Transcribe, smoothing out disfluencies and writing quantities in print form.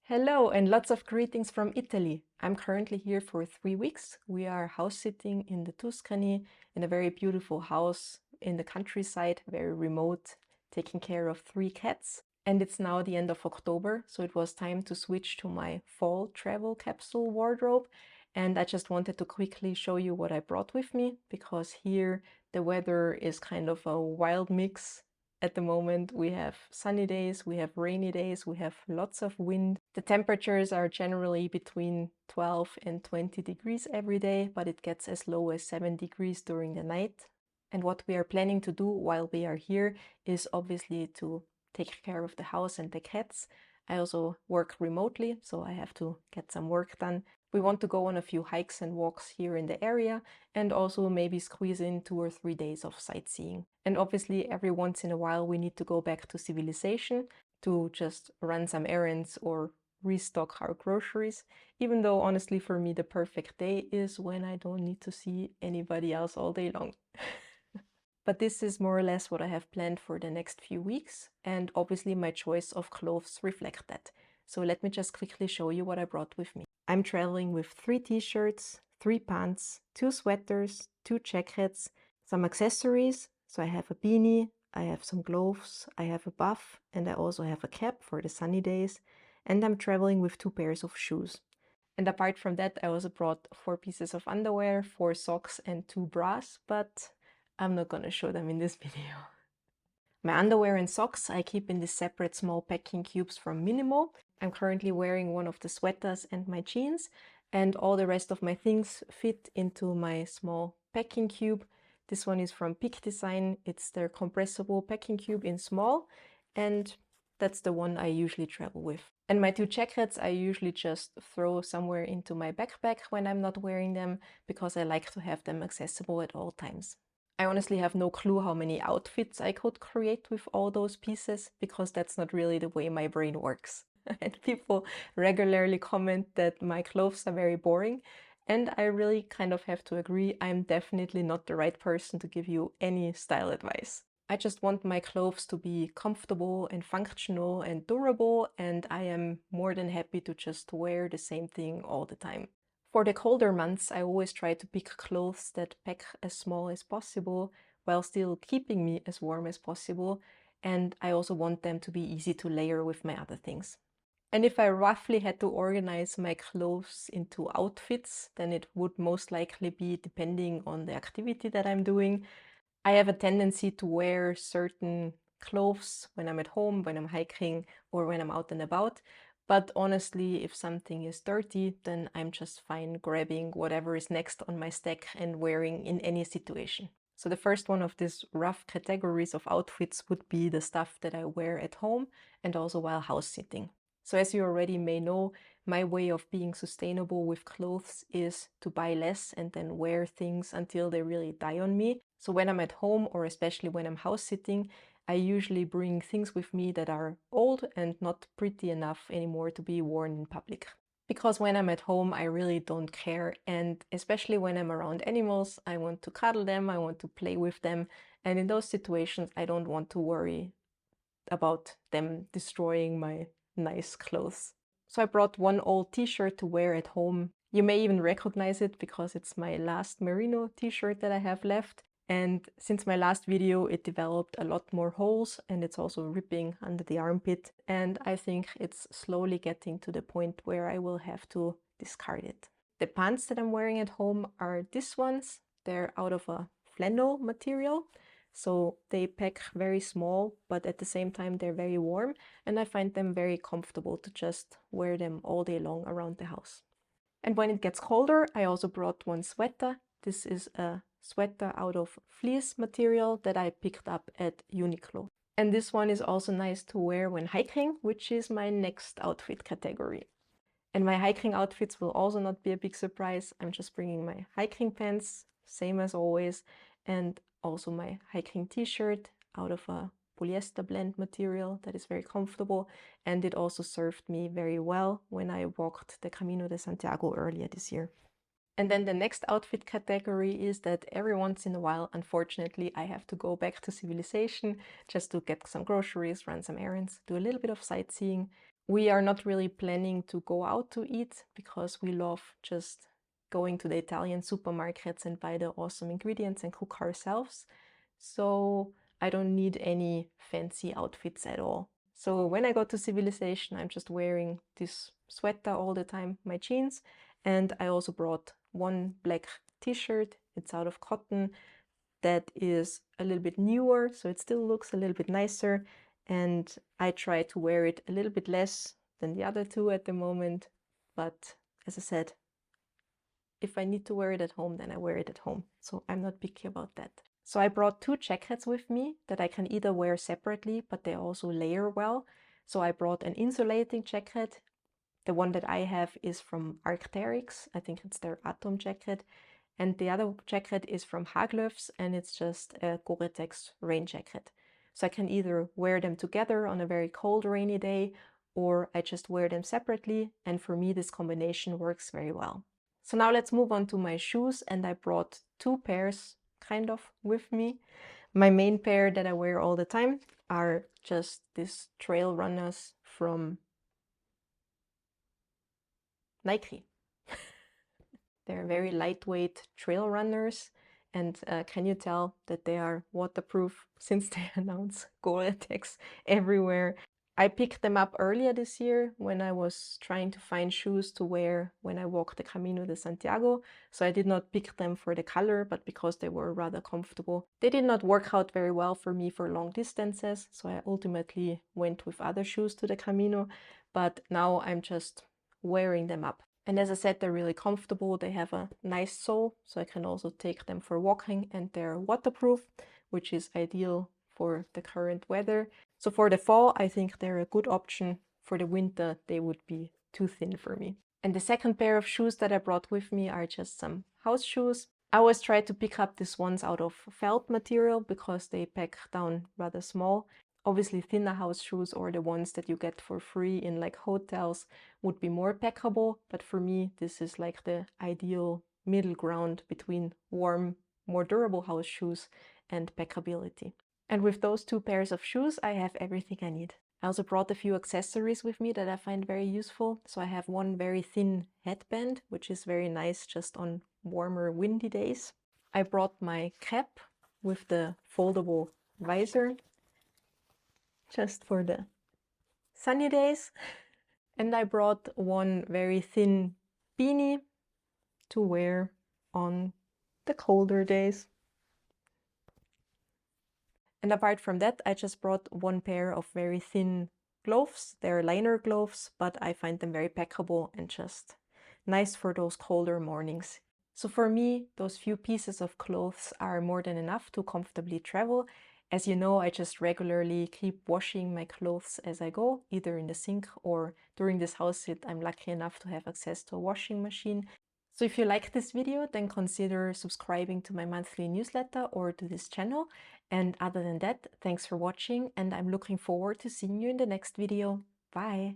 Hello and lots of greetings from Italy. I'm currently here for 3 weeks. We are house sitting in the Tuscany in a very beautiful house in the countryside, very remote, taking care of 3 cats. And it's now the end of October, so it was time to switch to my fall travel capsule wardrobe. And I just wanted to quickly show you what I brought with me, because here the weather is kind of a wild mix. At the moment, we have sunny days, we have rainy days, we have lots of wind. The temperatures are generally between 12 and 20 degrees every day, but it gets as low as 7 degrees during the night. And what we are planning to do while we are here is obviously to take care of the house and the cats. I also work remotely, so I have to get some work done. We want to go on a few hikes and walks here in the area and also maybe squeeze in 2 or 3 days of sightseeing. And obviously every once in a while we need to go back to civilization to just run some errands or restock our groceries, even though honestly for me the perfect day is when I don't need to see anybody else all day long. But this is more or less what I have planned for the next few weeks, and obviously my choice of clothes reflect that. So let me just quickly show you what I brought with me. I'm traveling with 3 t-shirts, 3 pants, 2 sweaters, 2 jackets, some accessories. So I have a beanie, I have some gloves, I have a buff, and I also have a cap for the sunny days. And I'm traveling with 2 pairs of shoes. And apart from that, I also brought 4 pieces of underwear, 4 socks, and 2 bras, but I'm not gonna show them in this video. My underwear and socks I keep in these separate small packing cubes from Minimal. I'm currently wearing one of the sweaters and my jeans, and all the rest of my things fit into my small packing cube. This one is from Peak Design. It's their compressible packing cube in small, and that's the one I usually travel with. And my 2 jackets I usually just throw somewhere into my backpack when I'm not wearing them, because I like to have them accessible at all times. I honestly have no clue how many outfits I could create with all those pieces, because that's not really the way my brain works. And people regularly comment that my clothes are very boring, and I really kind of have to agree. I'm definitely not the right person to give you any style advice. I just want my clothes to be comfortable and functional and durable, and I am more than happy to just wear the same thing all the time. For the colder months, I always try to pick clothes that pack as small as possible while still keeping me as warm as possible, and I also want them to be easy to layer with my other things. And if I roughly had to organize my clothes into outfits, then it would most likely be depending on the activity that I'm doing. I have a tendency to wear certain clothes when I'm at home, when I'm hiking, or when I'm out and about. But honestly, if something is dirty, then I'm just fine grabbing whatever is next on my stack and wearing in any situation. So the first one of these rough categories of outfits would be the stuff that I wear at home and also while house sitting. So as you already may know, my way of being sustainable with clothes is to buy less and then wear things until they really die on me. So when I'm at home, or especially when I'm house sitting, I usually bring things with me that are old and not pretty enough anymore to be worn in public. Because when I'm at home, I really don't care, and especially when I'm around animals, I want to cuddle them, I want to play with them, and in those situations I don't want to worry about them destroying my nice clothes. So I brought one old t-shirt to wear at home. You may even recognize it because it's my last merino t-shirt that I have left. And since my last video, it developed a lot more holes and it's also ripping under the armpit. And I think it's slowly getting to the point where I will have to discard it. The pants that I'm wearing at home are these ones. They're out of a flannel material. So they pack very small, but at the same time they're very warm, and I find them very comfortable to just wear them all day long around the house. And when it gets colder, I also brought one sweater. This is a sweater out of fleece material that I picked up at Uniqlo. And this one is also nice to wear when hiking, which is my next outfit category. And my hiking outfits will also not be a big surprise. I'm just bringing my hiking pants, same as always, and also my hiking t-shirt out of a polyester blend material that is very comfortable, and it also served me very well when I walked the Camino de Santiago earlier this year. And then the next outfit category is that every once in a while, unfortunately, I have to go back to civilization just to get some groceries, run some errands, do a little bit of sightseeing. We are not really planning to go out to eat because we love just going to the Italian supermarkets and buy the awesome ingredients and cook ourselves. So I don't need any fancy outfits at all. So when I go to Civilization, I'm just wearing this sweater all the time, my jeans, and I also brought one black t-shirt. It's out of cotton that is a little bit newer, so it still looks a little bit nicer, and I try to wear it a little bit less than the other two at the moment, but as I said, if I need to wear it at home, then I wear it at home, so I'm not picky about that. So I brought two jackets with me that I can either wear separately, but they also layer well. So I brought an insulating jacket. The one that I have is from Arc'teryx. I think it's their Atom jacket. And the other jacket is from Haglöfs, and it's just a Gore-Tex rain jacket. So I can either wear them together on a very cold, rainy day, or I just wear them separately. And for me, this combination works very well. So now let's move on to my shoes, and I brought two pairs kind of with me. My main pair that I wear all the time are just these trail runners from Nike. They're very lightweight trail runners, and can you tell that they are waterproof since they announce Gore-Tex everywhere? I picked them up earlier this year when I was trying to find shoes to wear when I walked the Camino de Santiago, so I did not pick them for the color, but because they were rather comfortable. They did not work out very well for me for long distances, so I ultimately went with other shoes to the Camino, but now I'm just wearing them up. And as I said, they're really comfortable. They have a nice sole, so I can also take them for walking, and they're waterproof, which is ideal for the current weather. So for the fall, I think they're a good option. For the winter, they would be too thin for me. And the second pair of shoes that I brought with me are just some house shoes. I always try to pick up these ones out of felt material because they pack down rather small. Obviously, thinner house shoes or the ones that you get for free in like hotels would be more packable, but for me, this is like the ideal middle ground between warm, more durable house shoes and packability. And with those two pairs of shoes, I have everything I need. I also brought a few accessories with me that I find very useful. So I have one very thin headband, which is very nice just on warmer, windy days. I brought my cap with the foldable visor, just for the sunny days. And I brought one very thin beanie to wear on the colder days. And apart from that, I just brought one pair of very thin gloves. They're liner gloves, but I find them very packable and just nice for those colder mornings. So for me, those few pieces of clothes are more than enough to comfortably travel. As you know, I just regularly keep washing my clothes as I go, either in the sink or during this house sit, I'm lucky enough to have access to a washing machine. So if you like this video, then consider subscribing to my monthly newsletter or to this channel. And other than that, thanks for watching, and I'm looking forward to seeing you in the next video. Bye!